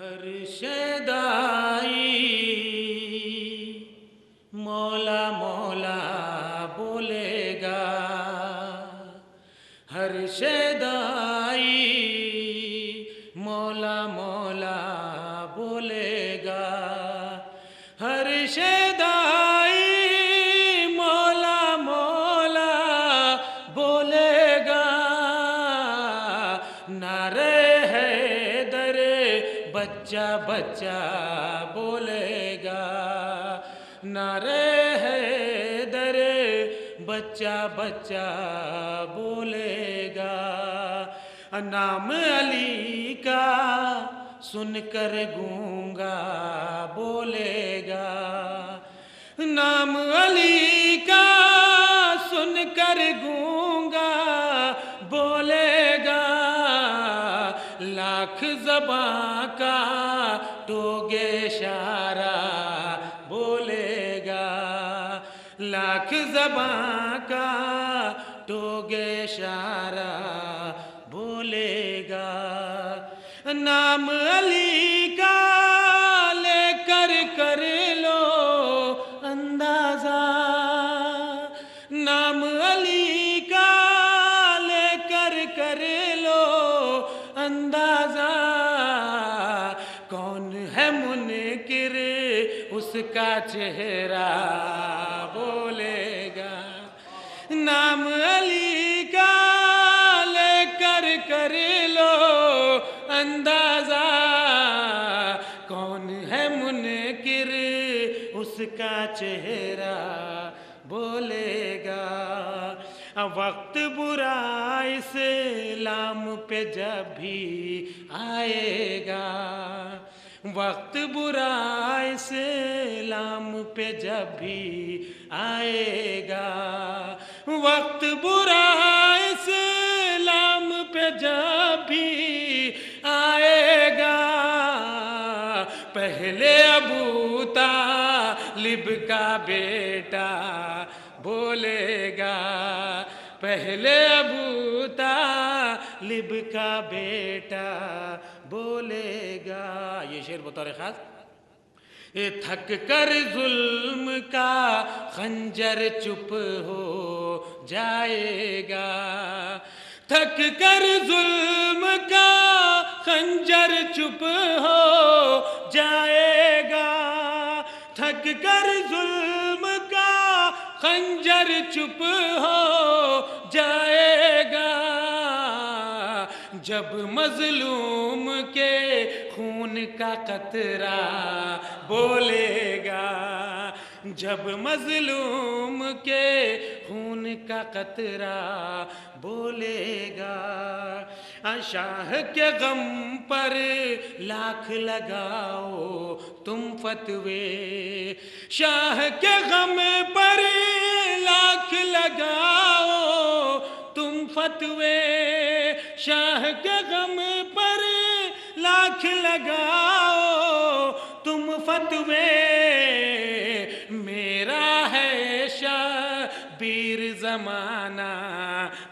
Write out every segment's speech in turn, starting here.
ہر شیدائی مولا مولا بولے گا، ہر شیدائی مولا مولا بولے گا، ہر شیدائی مولا مولا بولے گا، نعرہ حیدر بچہ بچہ بولے گا، نعرہ حیدر بچہ بچہ بولے گا، نام علی کا سن کر گونگا بولے گا، نام علی کا سن کر گونگا بولے گا، لاکھ زباں کا ٹوگے اشارہ بولے گا، لاکھ زباں کا ٹوگے اشارہ بولے گا، نام علی کا لے کر کر لو اندازہ، نام علی کا لے کر کر لو اندازہ، کون ہے منکر اس کا چہرہ بولے گا، نام علی کا لے کر کر لو اندازہ، کون ہے منکر اس کا چہرہ بولے گا، وقت برا اسلام پہ جب بھی آئے گا، وقت برا اسلام پہ جب بھی آئے گا، وقت برا اسلام پہ جب بھی آئے گا، پہلے ابو طالب کا بیٹا بولے گا، پہلے ابو طالب کا بیٹا بولے گا، یہ شعر بطور خاص، تھک کر ظلم کا خنجر چپ ہو جائے گا، تھک کر ظلم کا خنجر چپ ہو جائے گا، تھک کر ظلم کا خنجر چپ ہو جائے گا، جب مظلوم کے خون کا قطرہ بولے گا، جب مظلوم کے خون کا قطرہ بولے گا، شاہ کے غم پر لاکھ لگاؤ تم فتوے، شاہ کے غم پر لاکھ لگاؤ تم فتوے، شاہ کے غم پر لاکھ لگاؤ تم فتوے، میرا ہے شبیر زمانہ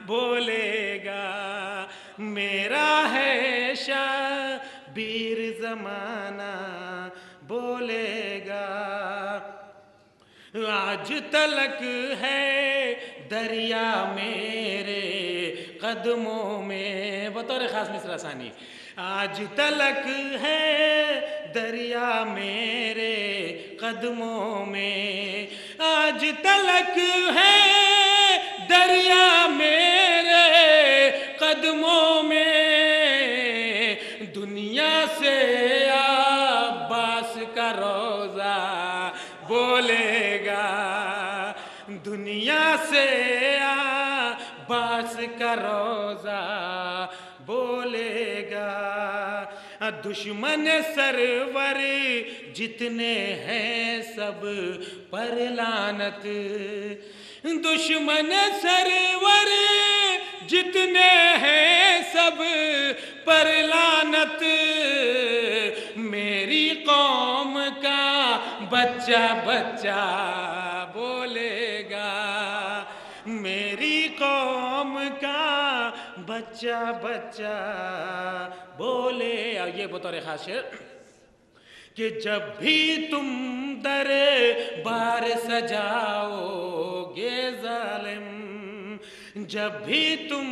بولے گا، میرا ہے شبیر زمانہ بولے گا، آج تلک ہے دریا میرے قدموں میں، بطور خاص مصرع ثانی، آج تلک ہے دریا میرے قدموں میں، آج تلک ہے دریا میرے قدموں میں، دنیا سے عباس کا روضہ بولے گا، دنیا سے عباس کا روضہ بولے گا، دشمن سرور جتنے ہیں سب پر لعنت، دشمن سرور جتنے ہیں سب پر لعنت، میری قوم کا بچہ بچہ بولے گا، میری قوم کا بچہ بچہ بولے، اور یہ بطور خاص شعر، کہ جب بھی تم در بار سجاؤ گے ظالم، جب بھی تم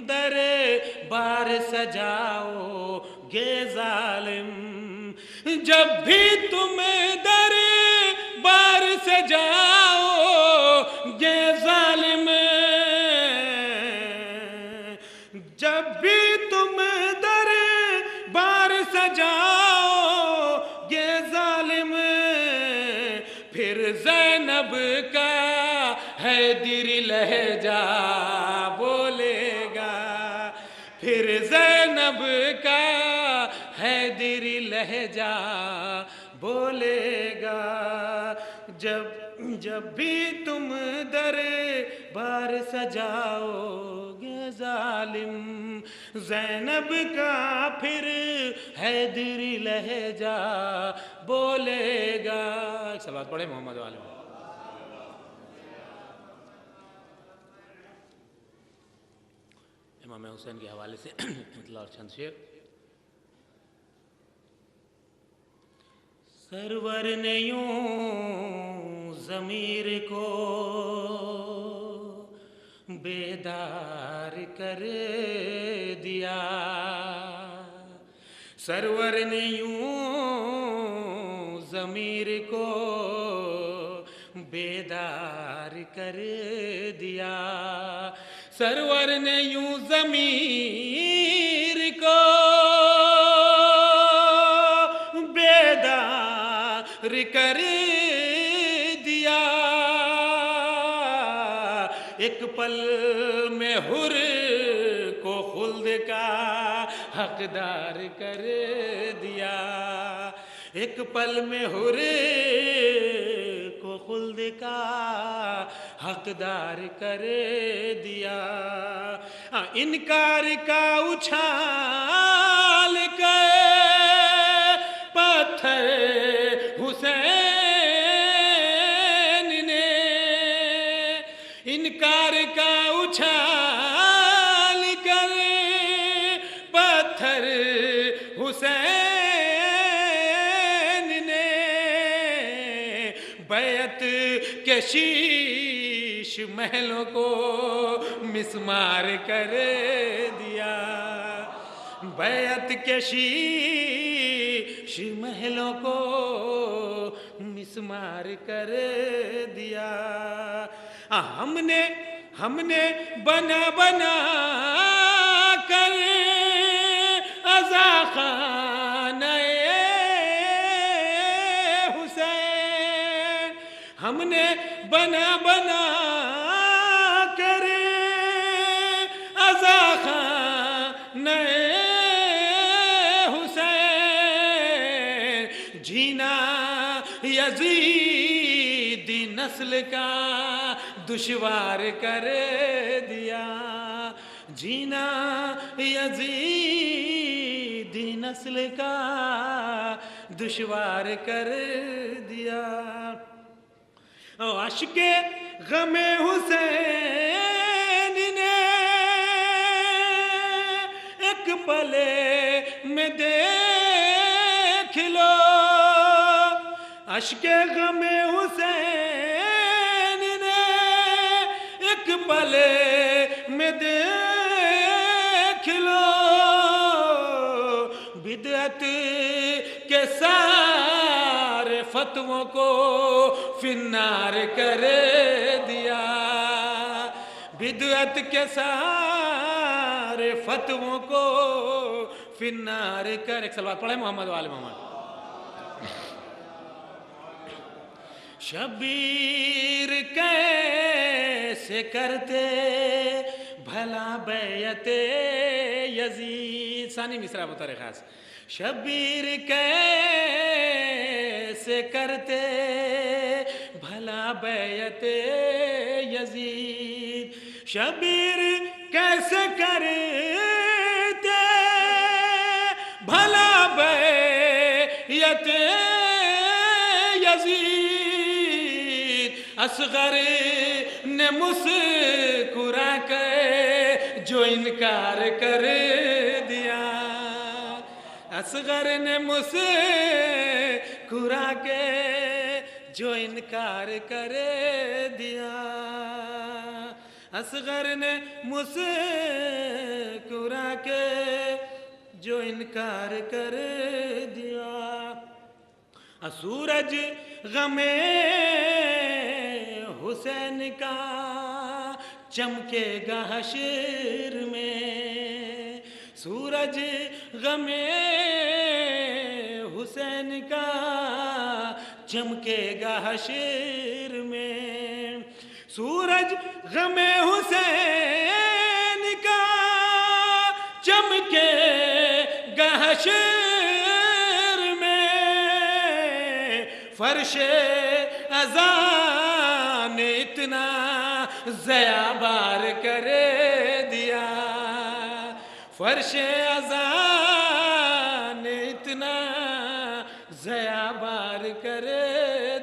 در بار سجاؤ گے ظالم، جب بھی تم در بار سجاؤ گے ظالم، جب بھی تم در بار سجاؤ گے ظالم، پھر زینب کا حیدری لہجہ بولے گا، پھر زینب کا حیدری لہجہ بولے گا، جب بھی تم در بار سجاؤ گے ظالم، زینب کا پھر حیدری لہجہ بولے گا۔ ایک صلوات پڑھیں محمد و آل محمد۔ امام حسین کے حوالے سے مطلع اور چند شعر۔ سرور نے یوں ضمیر کو بیدار کر دیا، سرور نے یوں ضمیر کو بیدار کر دیا، سرور نے یوں ضمیر کو بیدار کر دیا، ایک پل میں حر کو خلد کا حقدار کر دیا، ایک پل میں حر کو خلد کا حقدار کر دیا، انکار کا اچھال کے پتھر حسین نے، انکار کا اچھال کر پتھر حسین نے، بیعت کے شیش محلوں کو مسمار کر دیا، بیعت کے شیش محلوں کو مسمار کر دیا، ہم نے بنا بنا کر عزا خانہ حسین، ہم نے بنا بنا کر عزا خانہ حسین، جینا یزیدی نسل کا دشوار کر دیا، جینا یزیدی نسل کا دشوار کر دیا، عشق غم حسین نے ایک پلے میں دیکھ لو، عشق غم حسین نے ایک پلے میں دیکھ لو، بدعت کے سارے فتووں کو فنار کر دیا، بدعت کے سارے فتووں کو فنار کر، ایک صلوات پڑھیں محمد و آل محمد۔ شبیر کیسے کرتے بھلا بیعت یزید، ثانی مصرع بطور خاص، شبیر کیسے کرتے بھلا بیعت یزید، شبیر کیسے کرتے بھلا بیعت یزید، اصغر نے مسکرا کے جو انکار کر دیا، اصغر نے مسکرا کے جو انکار کر دیا، اصغر نے مسکرا کے جو انکار کر دیا، سورج غم حسین کا چمکے گا حشر میں، سورج غم حسین کا چمکے گا حشر میں، سورج غم حسین کا چمکے گا حشر میں، فرش ازاں نے اتنا ضیا بار کر دیا، فرش ازاں نے اتنا ضیا بار کر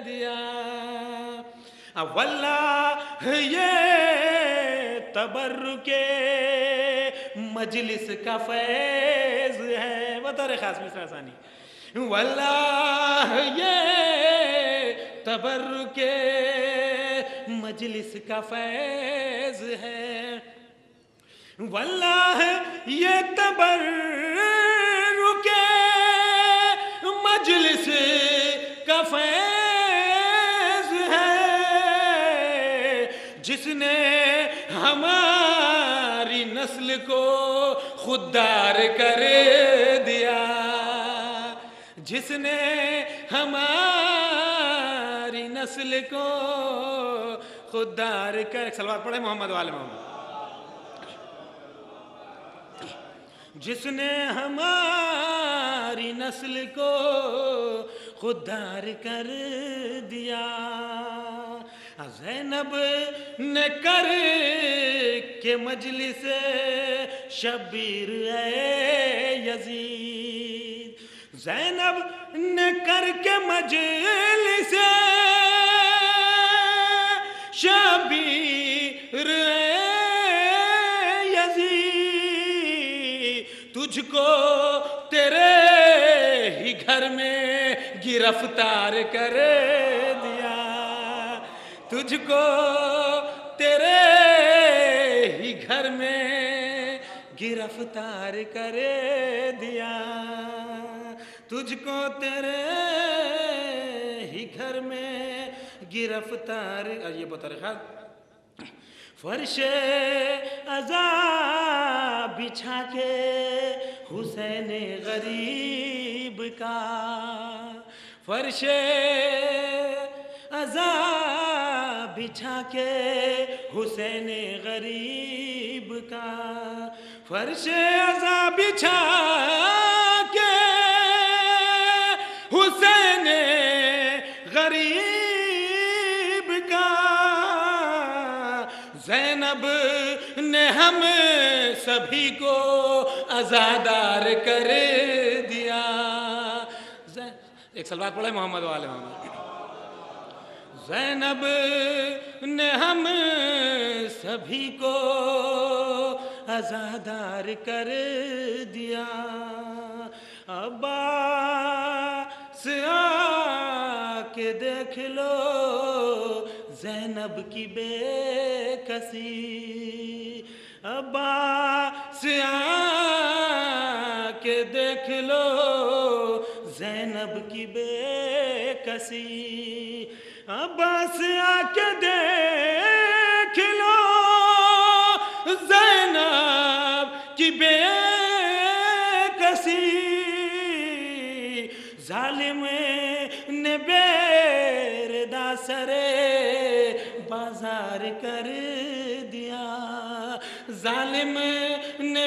دیا، واللہ یہ تبرک مجلس کا فیض ہے، بطور خاص مصرع ثانی، واللہ یہ تبرک مجلس کا فیض ہے، واللہ یہ تبرک مجلس کا فیض ہے، جس نے ہماری نسل کو خوددار کر دیا، جس نے ہماری نسل کو خوددار کر، ایک صلوات پڑھے محمد وآل محمد، جس نے ہماری نسل کو خوددار کر دیا، زینب نے کر کے مجلس شبیر اے یزید، زینب نے کر کے مجلس شبیر اے یزید، تجھ کو تیرے ہی گھر میں گرفتار کر دیا، تجھ کو تیرے ہی گھر میں گرفتار کر دیا، تجھ کو تیرے ہی گھر میں گرفتار، یہ بطور خاص، فرش عزا بچھا کے حسین غریب کا، فرش عزا بچھا کے حسین غریب کا، فرش عزا بچھا کے حسین غریب کا، زینب نے ہم سبھی کو عزادار کر دیا، ایک صلوات پڑھے محمد وآل محمد، زینب نے ہم سبھی کو عزادار کر دیا، عباس آ کے دیکھ لو زینب کی بے کسی، عباس آ کے دیکھ لو زینب کی بے کسی، عباس آ کے دیکھ لو زینب کی بے کسی، ظالم نے بیردہ سرے بازار کر دیا، ظالم نے